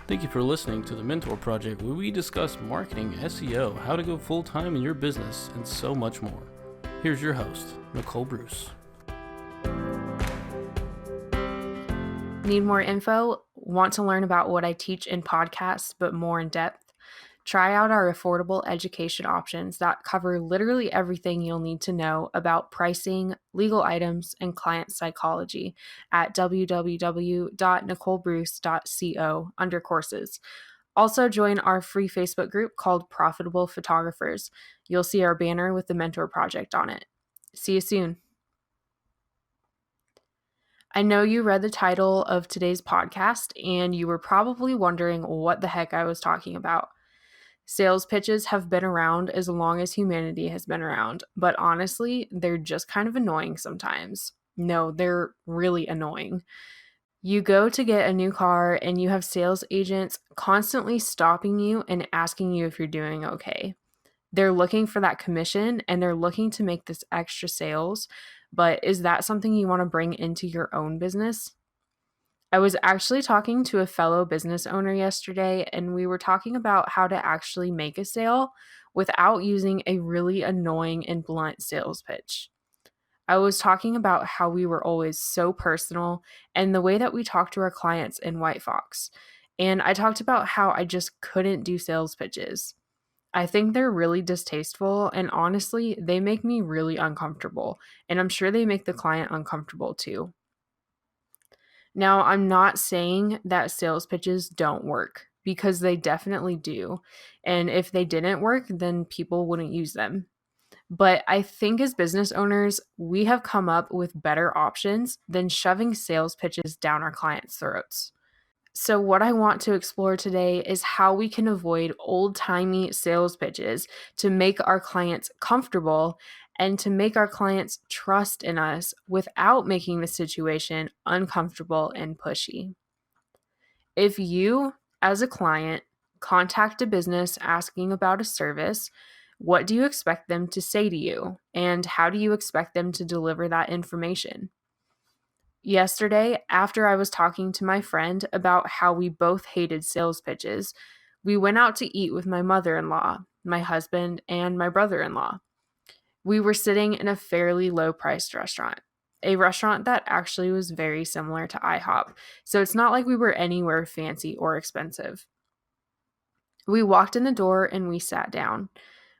Thank you for listening to the Mentor Project, where we discuss marketing, SEO, how to go full-time in your business, and so much more. Here's your host, Nicole Bruce. Need more info? Want to learn about what I teach in podcasts, but more in depth? Try out our affordable education options that cover literally everything you'll need to know about pricing, legal items, and client psychology at www.nicolebruce.co under courses. Also, join our free Facebook group called Profitable Photographers. You'll see our banner with the Mentor Project on it. See you soon. I know you read the title of today's podcast and you were probably wondering what the heck I was talking about. Sales pitches have been around as long as humanity has been around, but honestly, they're just kind of annoying sometimes. No, they're really annoying. You go to get a new car and you have sales agents constantly stopping you and asking you if you're doing okay. They're looking for that commission and they're looking to make this extra sales, but is that something you want to bring into your own business? I was actually talking to a fellow business owner yesterday, and we were talking about how to actually make a sale without using a really annoying and blunt sales pitch. I was talking about how we were always so personal and the way that we talk to our clients in White Fox. And I talked about how I just couldn't do sales pitches. I think they're really distasteful, and honestly, they make me really uncomfortable, and I'm sure they make the client uncomfortable too. Now, I'm not saying that sales pitches don't work because they definitely do. And if they didn't work, then people wouldn't use them. But I think as business owners, we have come up with better options than shoving sales pitches down our clients' throats. So, what I want to explore today is how we can avoid old-timey sales pitches to make our clients comfortable and to make our clients trust in us without making the situation uncomfortable and pushy. If you, as a client, contact a business asking about a service, what do you expect them to say to you? And how do you expect them to deliver that information? Yesterday, after I was talking to my friend about how we both hated sales pitches, we went out to eat with my mother-in-law, my husband, and my brother-in-law. We were sitting in a fairly low-priced restaurant, a restaurant that actually was very similar to IHOP, so it's not like we were anywhere fancy or expensive. We walked in the door and we sat down.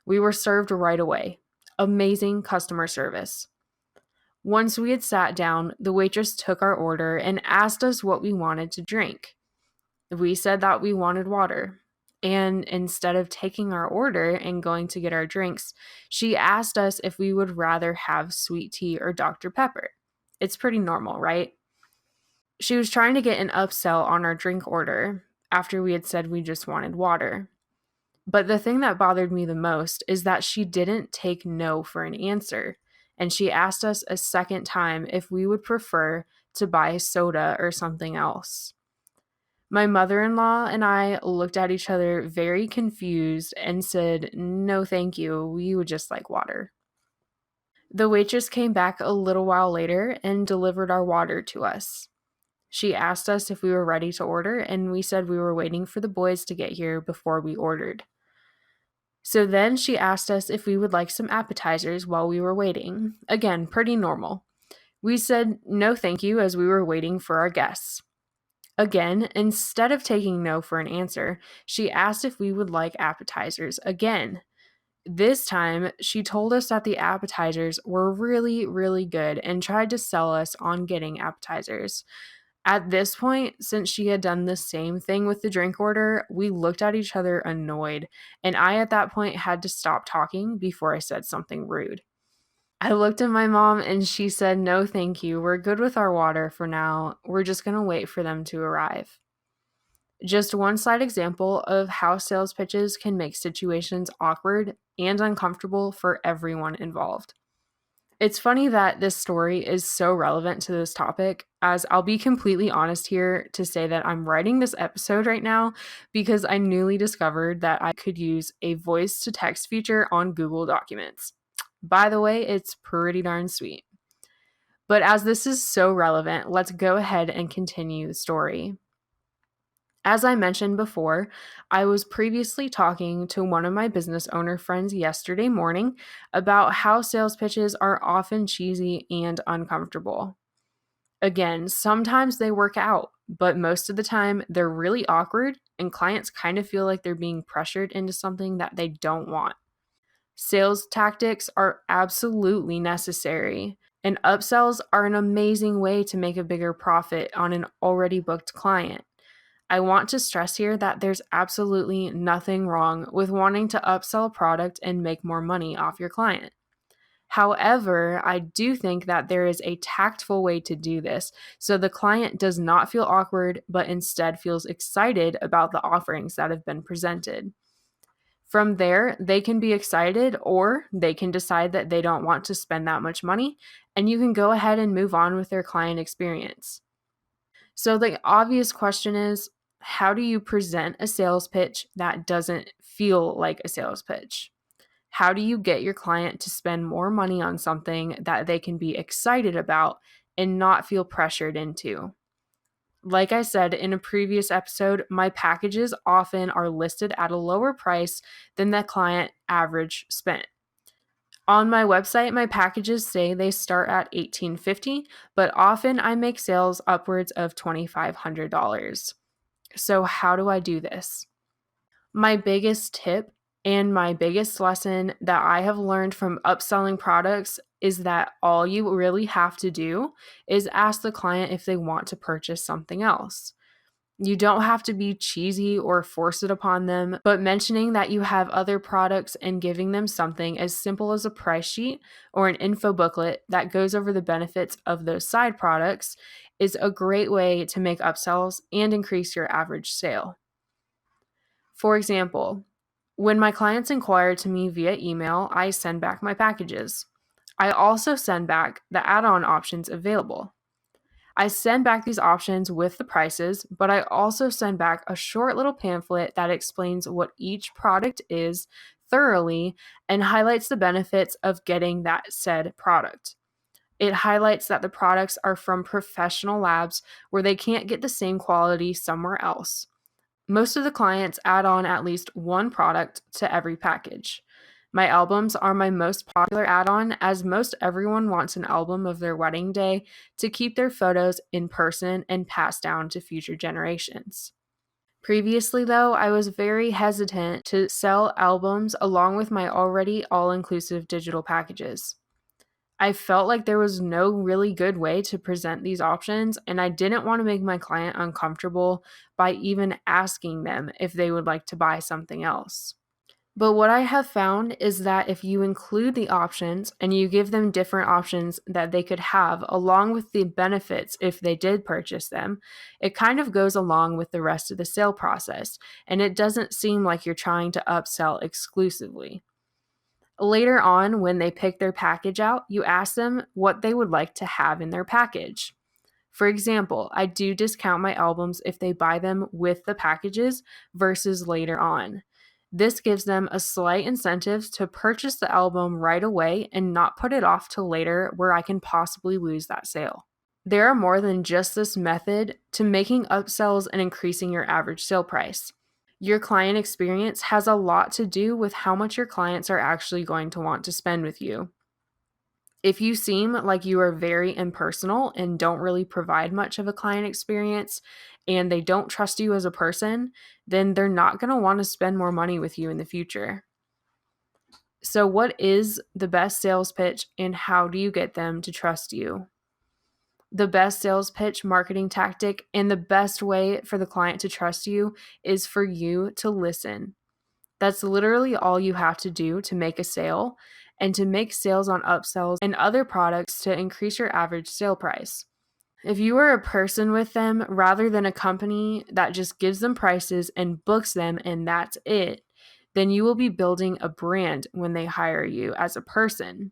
We were served right away. Amazing customer service. Once we had sat down, the waitress took our order and asked us what we wanted to drink. We said that we wanted water. And instead of taking our order and going to get our drinks, she asked us if we would rather have sweet tea or Dr. Pepper. It's pretty normal, right? She was trying to get an upsell on our drink order after we had said we just wanted water. But the thing that bothered me the most is that she didn't take no for an answer, and she asked us a second time if we would prefer to buy soda or something else. My mother-in-law and I looked at each other very confused and said, "No, thank you. We would just like water." The waitress came back a little while later and delivered our water to us. She asked us if we were ready to order, and we said we were waiting for the boys to get here before we ordered. So then she asked us if we would like some appetizers while we were waiting. Again, pretty normal. We said no thank you as we were waiting for our guests. Again, instead of taking no for an answer, she asked if we would like appetizers again. This time, she told us that the appetizers were really, really good and tried to sell us on getting appetizers. At this point, since she had done the same thing with the drink order, we looked at each other annoyed, and I at that point had to stop talking before I said something rude. I looked at my mom and she said, "No, thank you. We're good with our water for now. We're just going to wait for them to arrive." Just one side example of how sales pitches can make situations awkward and uncomfortable for everyone involved. It's funny that this story is so relevant to this topic, as I'll be completely honest here to say that I'm writing this episode right now because I newly discovered that I could use a voice to text feature on Google Documents. By the way, it's pretty darn sweet. But as this is so relevant, let's go ahead and continue the story. As I mentioned before, I was previously talking to one of my business owner friends yesterday morning about how sales pitches are often cheesy and uncomfortable. Again, sometimes they work out, but most of the time they're really awkward and clients kind of feel like they're being pressured into something that they don't want. Sales tactics are absolutely necessary, and upsells are an amazing way to make a bigger profit on an already booked client. I want to stress here that there's absolutely nothing wrong with wanting to upsell a product and make more money off your client. However, I do think that there is a tactful way to do this so the client does not feel awkward but instead feels excited about the offerings that have been presented. From there, they can be excited or they can decide that they don't want to spend that much money, and you can go ahead and move on with their client experience. So, the obvious question is, how do you present a sales pitch that doesn't feel like a sales pitch? How do you get your client to spend more money on something that they can be excited about and not feel pressured into? Like I said in a previous episode, my packages often are listed at a lower price than the client average spent. On my website, my packages say they start at $18.50, but often I make sales upwards of $2,500. So, how do I do this? My biggest tip and my biggest lesson that I have learned from upselling products is that all you really have to do is ask the client if they want to purchase something else. You don't have to be cheesy or force it upon them, but mentioning that you have other products and giving them something as simple as a price sheet or an info booklet that goes over the benefits of those side products is a great way to make upsells and increase your average sale. For example, when my clients inquire to me via email, I send back my packages. I also send back the add on options available. I send back these options with the prices, but I also send back a short little pamphlet that explains what each product is thoroughly and highlights the benefits of getting that said product. It highlights that the products are from professional labs where they can't get the same quality somewhere else. Most of the clients add on at least one product to every package. My albums are my most popular add on, as most everyone wants an album of their wedding day to keep their photos in person and pass down to future generations. Previously, though, I was very hesitant to sell albums along with my already all inclusive digital packages. I felt like there was no really good way to present these options, and I didn't want to make my client uncomfortable by even asking them if they would like to buy something else. But what I have found is that if you include the options and you give them different options that they could have along with the benefits if they did purchase them, it kind of goes along with the rest of the sale process, and it doesn't seem like you're trying to upsell exclusively. Later on, when they pick their package out, you ask them what they would like to have in their package. For example, I do discount my albums if they buy them with the packages versus later on. This gives them a slight incentive to purchase the album right away and not put it off till later where I can possibly lose that sale. There are more than just this method to making upsells and increasing your average sale price. Your client experience has a lot to do with how much your clients are actually going to want to spend with you. If you seem like you are very impersonal and don't really provide much of a client experience and they don't trust you as a person, then they're not going to want to spend more money with you in the future. So, what is the best sales pitch and how do you get them to trust you? The best sales pitch marketing tactic and the best way for the client to trust you is for you to listen. That's literally all you have to do to make a sale and to make sales on upsells and other products to increase your average sale price. If you are a person with them rather than a company that just gives them prices and books them and that's it, then you will be building a brand when they hire you as a person.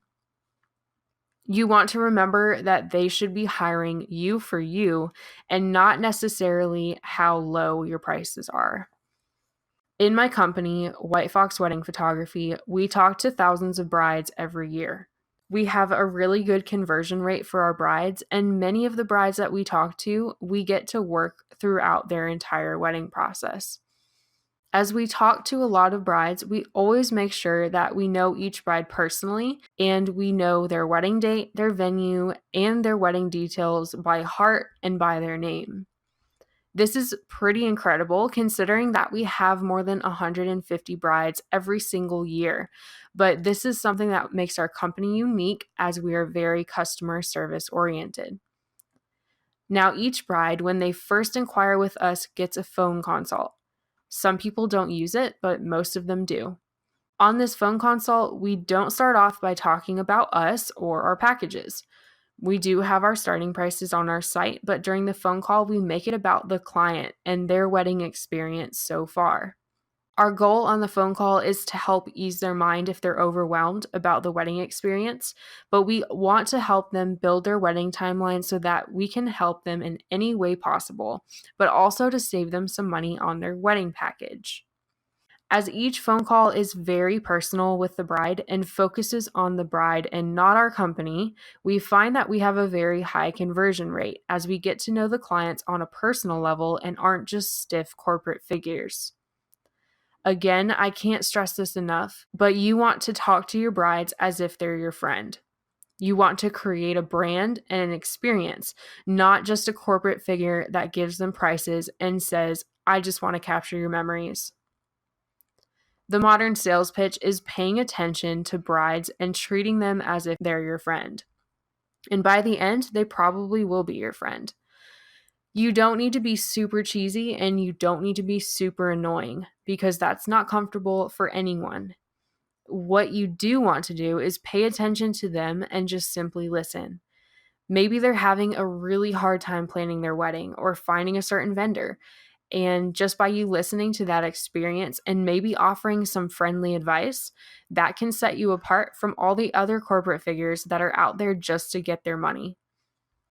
You want to remember that they should be hiring you for you and not necessarily how low your prices are. In my company, White Fox Wedding Photography, we talk to thousands of brides every year. We have a really good conversion rate for our brides, and many of the brides that we talk to, we get to work throughout their entire wedding process. As we talk to a lot of brides, we always make sure that we know each bride personally and we know their wedding date, their venue, and their wedding details by heart and by their name. This is pretty incredible considering that we have more than 150 brides every single year. But this is something that makes our company unique as we are very customer service oriented. Now, each bride, when they first inquire with us, gets a phone consult. Some people don't use it, but most of them do. On this phone consult, we don't start off by talking about us or our packages. We do have our starting prices on our site, but during the phone call, we make it about the client and their wedding experience so far. Our goal on the phone call is to help ease their mind if they're overwhelmed about the wedding experience, but we want to help them build their wedding timeline so that we can help them in any way possible, but also to save them some money on their wedding package. As each phone call is very personal with the bride and focuses on the bride and not our company, we find that we have a very high conversion rate as we get to know the clients on a personal level and aren't just stiff corporate figures. Again, I can't stress this enough, but you want to talk to your brides as if they're your friend. You want to create a brand and an experience, not just a corporate figure that gives them prices and says, I just want to capture your memories. The modern sales pitch is paying attention to brides and treating them as if they're your friend. And by the end, they probably will be your friend. You don't need to be super cheesy and you don't need to be super annoying because that's not comfortable for anyone. What you do want to do is pay attention to them and just simply listen. Maybe they're having a really hard time planning their wedding or finding a certain vendor. And just by you listening to that experience and maybe offering some friendly advice, that can set you apart from all the other corporate figures that are out there just to get their money.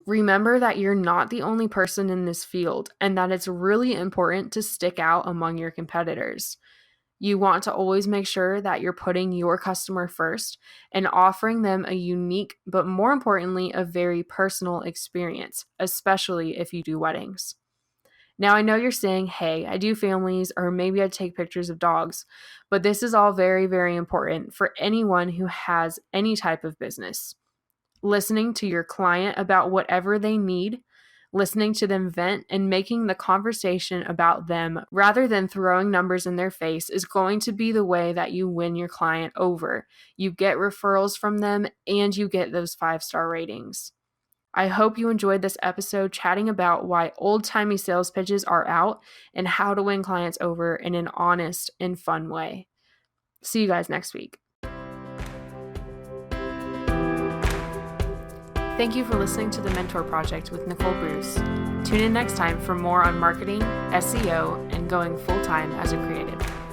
Remember that you're not the only person in this field and that it's really important to stick out among your competitors. You want to always make sure that you're putting your customer first and offering them a unique, but more importantly, a very personal experience, especially if you do weddings. Now, I know you're saying, hey, I do families, or maybe I take pictures of dogs, but this is all very, very important for anyone who has any type of business. Listening to your client about whatever they need, listening to them vent, and making the conversation about them rather than throwing numbers in their face is going to be the way that you win your client over. You get referrals from them and you get those 5-star ratings. I hope you enjoyed this episode chatting about why old-timey sales pitches are out and how to win clients over in an honest and fun way. See you guys next week. Thank you for listening to The Mentor Project with Nicole Bruce. Tune in next time for more on marketing, SEO, and going full-time as a creative.